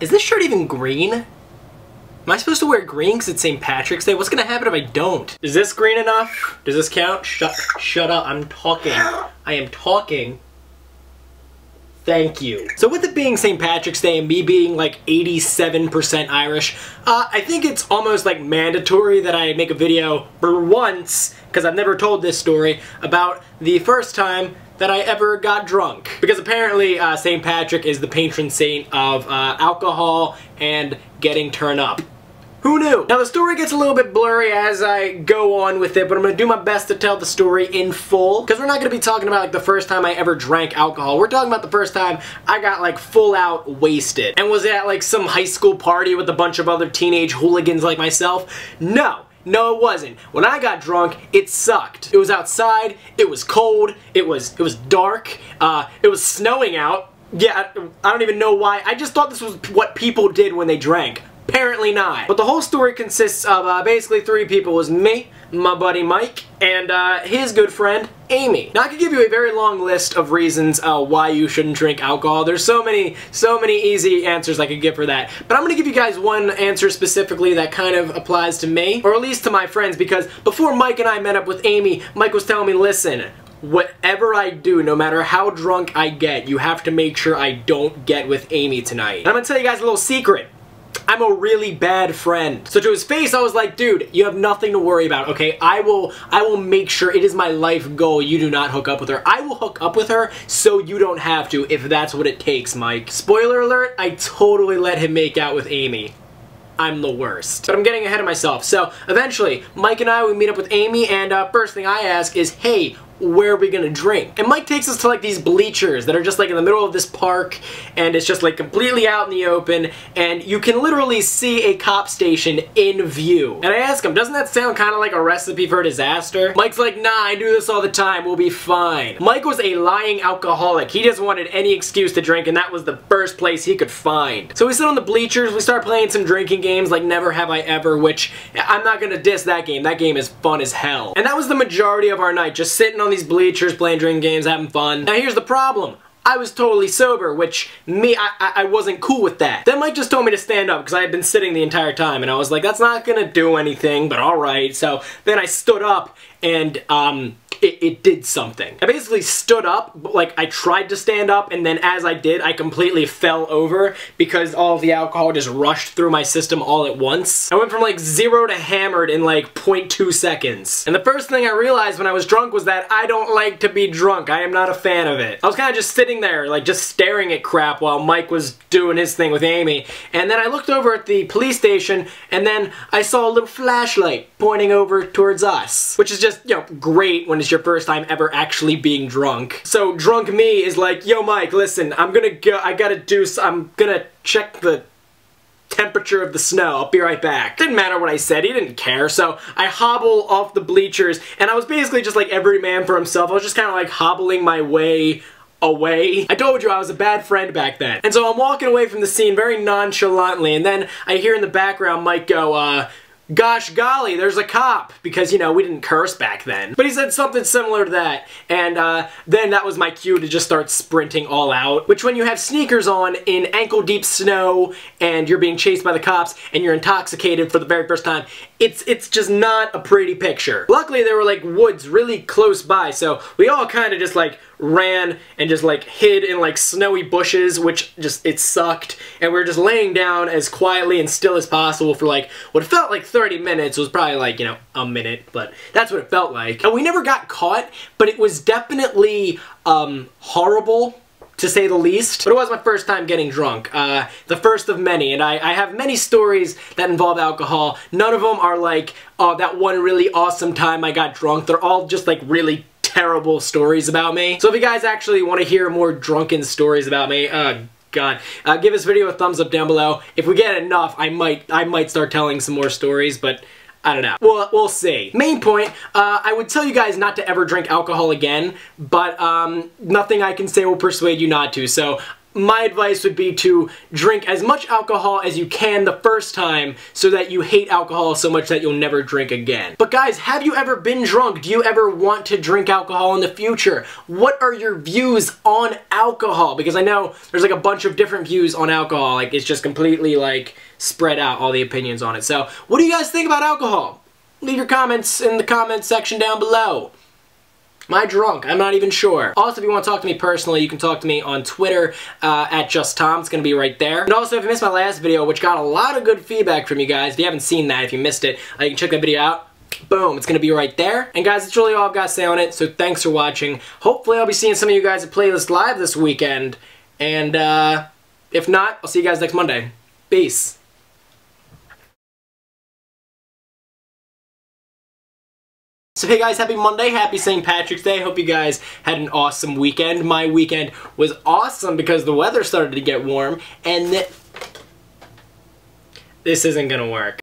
Is this shirt even green? Am I supposed to wear green because it's St. Patrick's Day? What's gonna happen if I don't? Is this green enough? Does this count? Shut up, I'm talking. I am talking. Thank you. So with it being St. Patrick's Day and me being like 87% Irish, I think it's almost like mandatory that I make a video for once, because I've never told this story, about the first time that I ever got drunk. Because apparently St. Patrick is the patron saint of alcohol and getting turned up. Who knew? Now the story gets a little bit blurry as I go on with it, but I'm going to do my best to tell the story in full. Because we're not going to be talking about like the first time I ever drank alcohol. We're talking about the first time I got like full out wasted. And was it at like some high school party with a bunch of other teenage hooligans like myself? No. No, it wasn't. When I got drunk, it sucked. It was outside, it was cold, it was dark, it was snowing out. Yeah, I don't even know why. I just thought this was what people did when they drank. Apparently not. But the whole story consists of basically three people. It was me, my buddy Mike, and his good friend, Amy. Now I could give you a very long list of reasons why you shouldn't drink alcohol. There's so many easy answers I could give for that. But I'm gonna give you guys one answer specifically that kind of applies to me, or at least to my friends, because before Mike and I met up with Amy, Mike was telling me, listen, whatever I do, no matter how drunk I get, you have to make sure I don't get with Amy tonight. And I'm gonna tell you guys a little secret. I'm a really bad friend. So to his face, I was like, dude, you have nothing to worry about, okay? I will make sure, it is my life goal you do not hook up with her. I will hook up with her so you don't have to, if that's what it takes, Mike. Spoiler alert, I totally let him make out with Amy. I'm the worst. But I'm getting ahead of myself. So eventually, Mike and I, we meet up with Amy, and first thing I ask is, hey, where are we gonna drink? And Mike takes us to like these bleachers that are just like in the middle of this park, and it's just like completely out in the open, and you can literally see a cop station in view. And I ask him, doesn't that sound kind of like a recipe for disaster? Mike's like, nah, I do this all the time, we'll be fine. Mike was a lying alcoholic. He just wanted any excuse to drink, and that was the first place he could find. So we sit on the bleachers, we start playing some drinking games like Never Have I Ever, which I'm not gonna diss that game. That game is fun as hell. And that was the majority of our night, just sitting on these bleachers, playing drinking games, having fun. Now here's the problem. I was totally sober, which I wasn't cool with that. Then Mike just told me to stand up because I had been sitting the entire time, and I was like, that's not gonna do anything, but alright. So then I stood up, and it did something. I basically stood up, but like I tried to stand up, and then as I did, I completely fell over because all of the alcohol just rushed through my system all at once. I went from like 0 to hammered in like 0.2 seconds. And the first thing I realized when I was drunk was that I don't like to be drunk. I am not a fan of it. I was kind of just sitting there, like just staring at crap while Mike was doing his thing with Amy. And then I looked over at the police station, and then I saw a little flashlight pointing over towards us. Which is just, you know, great when it's your first time ever actually being drunk. So drunk me is like, yo Mike, listen, I'm gonna check the temperature of the snow. I'll be right back. Didn't matter what I said, he didn't care. So I hobble off the bleachers, and I was basically just like every man for himself. I was just kind of like hobbling my way away. I told you I was a bad friend back then. And so I'm walking away from the scene very nonchalantly, and then I hear in the background Mike go, gosh golly, there's a cop, because, you know, we didn't curse back then. But he said something similar to that, and then that was my cue to just start sprinting all out, which when you have sneakers on in ankle-deep snow, and you're being chased by the cops, and you're intoxicated for the very first time, it's just not a pretty picture. Luckily, there were, like, woods really close by, so we all kind of just, like, ran and just like hid in like snowy bushes, which just, it sucked, and we were just laying down as quietly and still as possible for like what felt like 30 minutes. It was probably like, you know, a minute, but that's what it felt like. And we never got caught, but it was definitely horrible, to say the least. But it was my first time getting drunk. The first of many, and I have many stories that involve alcohol. None of them are like, oh, that one really awesome time I got drunk. They're all just like really terrible stories about me. So if you guys actually want to hear more drunken stories about me, God, give this video a thumbs up down below. If we get enough, I might start telling some more stories, but I don't know. We'll see. Main point, I would tell you guys not to ever drink alcohol again, but nothing I can say will persuade you not to. So my advice would be to drink as much alcohol as you can the first time so that you hate alcohol so much that you'll never drink again. But guys, have you ever been drunk? Do you ever want to drink alcohol in the future? What are your views on alcohol? Because I know there's like a bunch of different views on alcohol. Like, it's just completely like spread out, all the opinions on it. So what do you guys think about alcohol? Leave your comments in the comments section down below. Am I drunk? I'm not even sure. Also, if you want to talk to me personally, you can talk to me on Twitter at JustTom. It's going to be right there. And also, if you missed my last video, which got a lot of good feedback from you guys, if you haven't seen that, if you missed it, you can check that video out. Boom, it's going to be right there. And guys, that's really all I've got to say on it, so thanks for watching. Hopefully, I'll be seeing some of you guys at Playlist Live this weekend. And if not, I'll see you guys next Monday. Peace. So hey guys, happy Monday, happy St. Patrick's Day. Hope you guys had an awesome weekend. My weekend was awesome because the weather started to get warm, and this isn't gonna work.